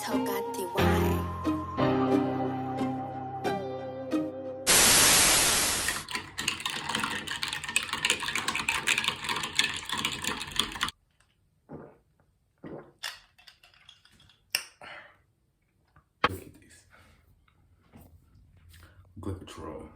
Good control.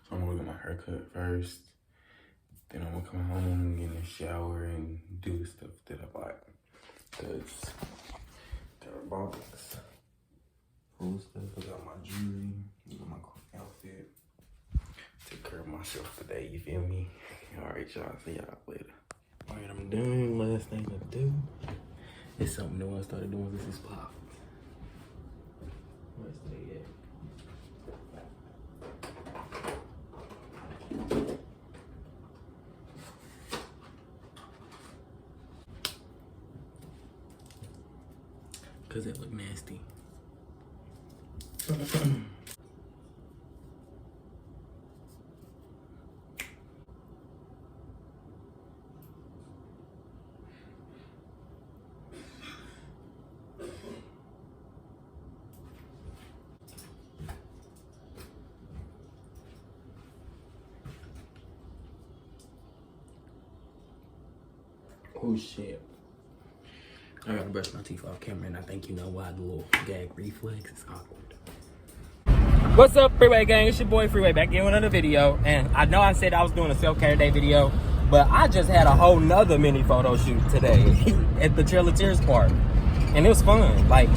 So I'm gonna get my haircut first. Then I'm gonna come home, get in the shower, and do the stuff that I like. Cause there are box, cool stuff. I got my jewelry, I got my outfit. Take care of myself today, you feel me? Alright, y'all, see y'all later. Alright, I'm done. Last thing to do. It's something new I started doing. This is pop. Where's they at? Cause it look nasty. Oh shit. I gotta brush my teeth off camera, and I think you know why. The little gag reflex is awkward. What's up, Freeway gang? It's your boy Freeway back in with another video. And I know I said I was doing a self-care day video, but I just had a whole nother mini photo shoot today at the Trail of Tears Park. And it was fun. Like,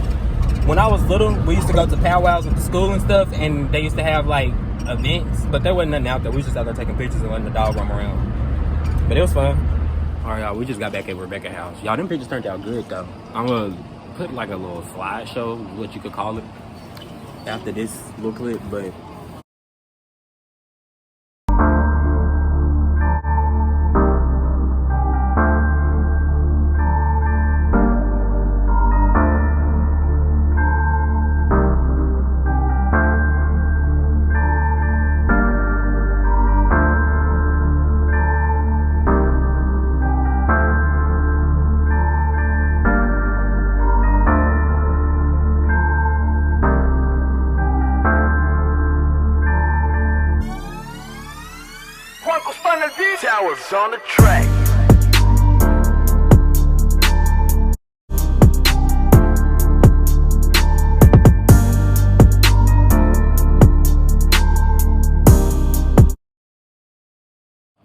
when I was little, we used to go to powwows with the school and stuff, and they used to have like events, but there wasn't nothing out there. We was just out there taking pictures and letting the dog roam around. But it was fun. All right, y'all, we just got back at Rebecca's house. Y'all, them pictures turned out good, though. I'm gonna put like a little slideshow, what you could call it, after this little clip, but Towers on the track.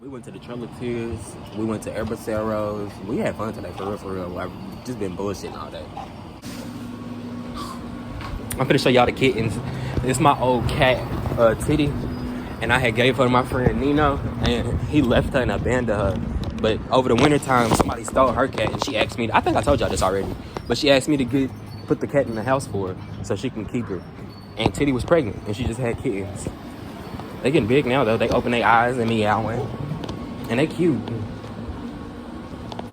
we went to the Trail of Tears, we went to Herbaceros. We had fun today, for real. I've just been bullshitting all day. I'm finna show y'all the kittens. It's my old cat, Titty. And I had gave her to my friend Nino, and he left her and abandoned her. But over the winter time, somebody stole her cat, and she asked me, I think I told y'all this already, but she asked me to put the cat in the house for her so she can keep her. And Titty was pregnant, and she just had kittens. They getting big now, though. They open their eyes and meowing, and they cute.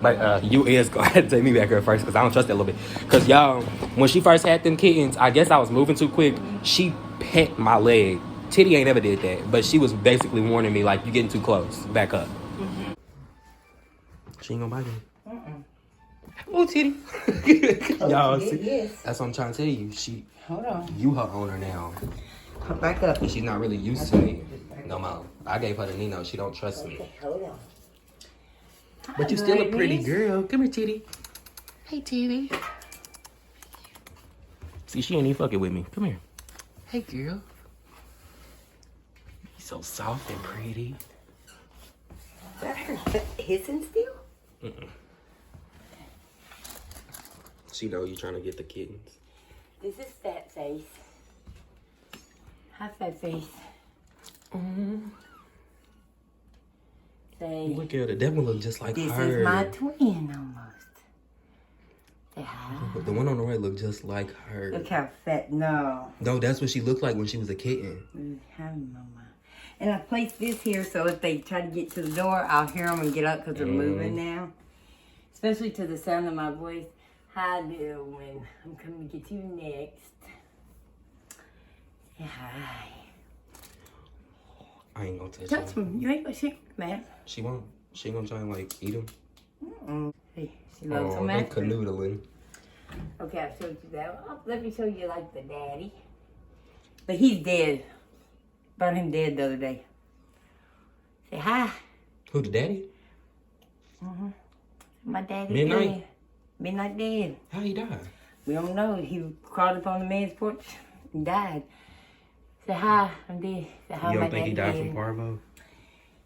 But you is going to have to take me back here first, because I don't trust that little bit. Because y'all, when she first had them kittens, I guess I was moving too quick. She pet my leg. Titty ain't ever did that, but she was basically warning me, like, you getting too close. Back up. She ain't gonna bite me. Oh, Titty. Y'all see? Yes. That's what I'm trying to tell you. Hold on. You her owner now. Back up. And she's not really used to me. No more. I gave her to Nino. She don't trust me. Hold on. But you still a pretty girl. Come here, Titty. Hey, Titty. See, she ain't even fucking with me. Come here. Hey, girl. So soft and pretty. Is that her hissing still? She know you trying to get the kittens. This is Fat Face. Hi, Fat Face. Say, look at her. That one look just like this her. This is my twin almost. Say hi. But the one on the right look just like her. Look how fat. No, that's what she looked like when she was a kitten. Hi, Mama. And I placed this here so if they try to get to the door, I'll hear them and get up because they're moving now. Especially to the sound of my voice. Hi, doing? I'm coming to get you next. Say hi. I ain't gonna touch Touch him. You ain't gonna shake man. She won't. She ain't gonna try and like eat him. Hey, she loves them. They canoodling. Okay, I showed you that. Oh, let me show you like the daddy. But he's dead. Found him dead the other day. Say hi. Who, the daddy? Mm-hmm. My daddy Midnight? dead. Midnight dead. How he died? We don't know. He crawled up on the man's porch and died. Say hi, I'm dead. Say hi, You my don't think he daddy died dead. from parvo?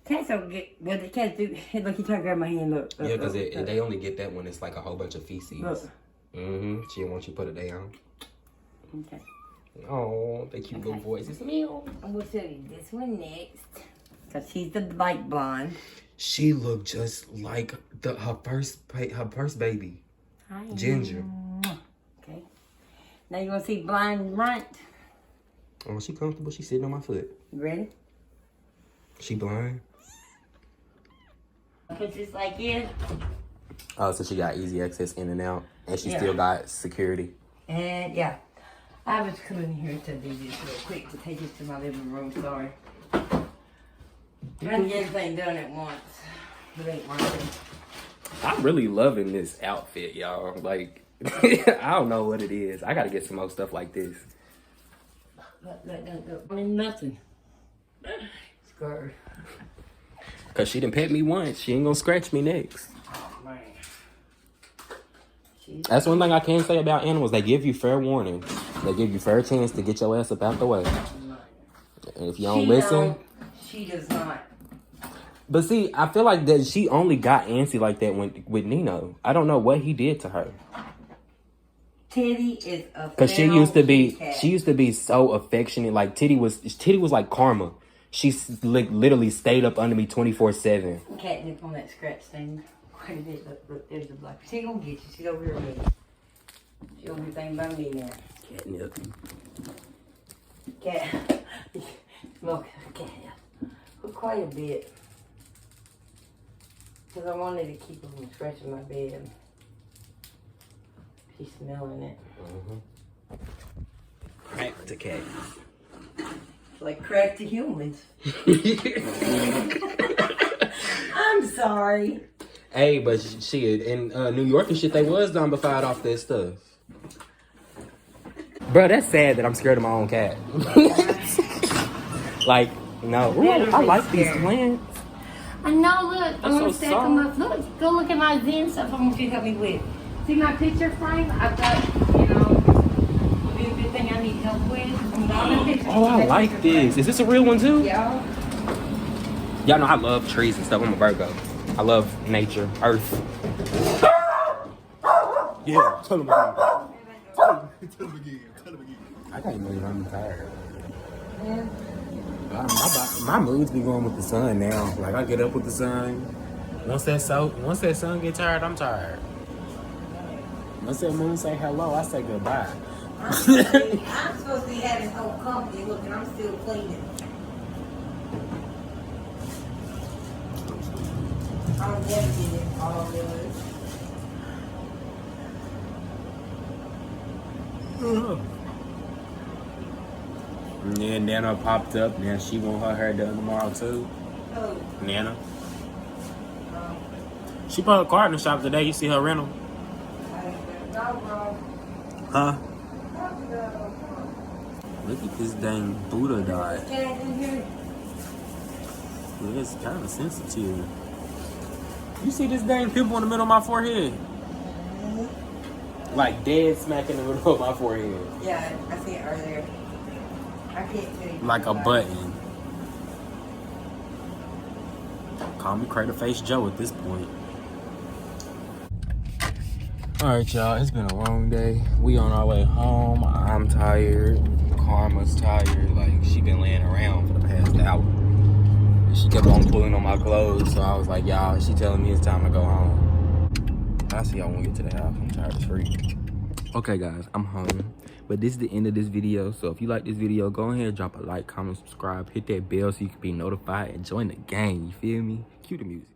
Cats don't get, well, the cats do. Look, he trying to grab my hand, look. Yeah, because they only get that when it's like a whole bunch of feces. Look. Mm-hmm. She didn't want you to put it down. Okay. Oh, they cute little voices. Meow. I'm going to show you this one next. Because she's the light blonde. She looked just like her first baby. Hi. Ginger. Okay. Now you want to see blind runt? Oh, she comfortable. She sitting on my foot. You ready? She blind. Put this like this. Oh, so she got easy access in and out. And she Yeah. still got security. And yeah. I was coming here to do this real quick to take it to my living room. Sorry. Trying to get everything done at once. It ain't working. I'm really loving this outfit, y'all. Like, I don't know what it is. I got to get some more stuff like this. Look. I mean, nothing. Scared. Because she done pet me once. She ain't going to scratch me next. Oh, man. That's one thing I can say about animals. They give you fair warning. They give you fair chance to get your ass up out the way. And if you don't listen... She does not. But see, I feel like that she only got antsy like that with Nino. I don't know what he did to her. Titty is a Because she used to be so affectionate. Like Titty was like karma. She literally stayed up under me 24/7. Catnip on that scratch thing. Quite a bit. Look, there's the black. She gonna get you. She's over here with me. She gonna be thinking about me now. Catnip. Cat. Smoke catnip. Quite a bit. Because I wanted to keep her from scratching my bed. She's smelling it. Crack to cat. It's like crack to humans. I'm sorry. Hey, but shit, in New York and shit, they was zombified off this stuff. Bro, that's sad that I'm scared of my own cat. Like, no. Ooh, I like these plants. I know, look. I'm going to so stack them up. Look, go look at my Zen stuff I want you to help me with. See my picture frame? I've got, you know, everything I need help with. Oh, I like this. Is this a real one too? Yeah. Y'all know I love trees and stuff. I'm a Virgo. I love nature, earth. Yeah, tell him again. Tell him again. I can't believe I'm tired. Yeah. My moods be going with the sun now. Like I get up with the sun. Once that sun get tired, I'm tired. Once that moon say hello, I say goodbye. I'm supposed to be having whole company. Look, and I'm still cleaning. I'll never get it all good. And then Nana popped up. Now she want her hair done tomorrow too. Oh. Nana. She put her car in the shop today. You see her rental? Huh? Look at this dang Buddha dot. It's kind of sensitive. You see this dang pimple in the middle of my forehead? Like dead smack in the middle of my forehead. Yeah, I see it earlier. I can't see it. Like a button. Call me Crater Face Joe at this point. Alright, y'all, it's been a long day. We on our way home. I'm tired. Karma's tired. Like, she been laying around for the past hour. She kept on pulling on my clothes, so I was like, y'all, she telling me it's time to go home. I'll see y'all when we get to the house. I'm tired as freak. Okay, guys, I'm home. But this is the end of this video, so if you like this video, go ahead, drop a like, comment, subscribe, hit that bell so you can be notified, and join the gang, you feel me? Cue the music.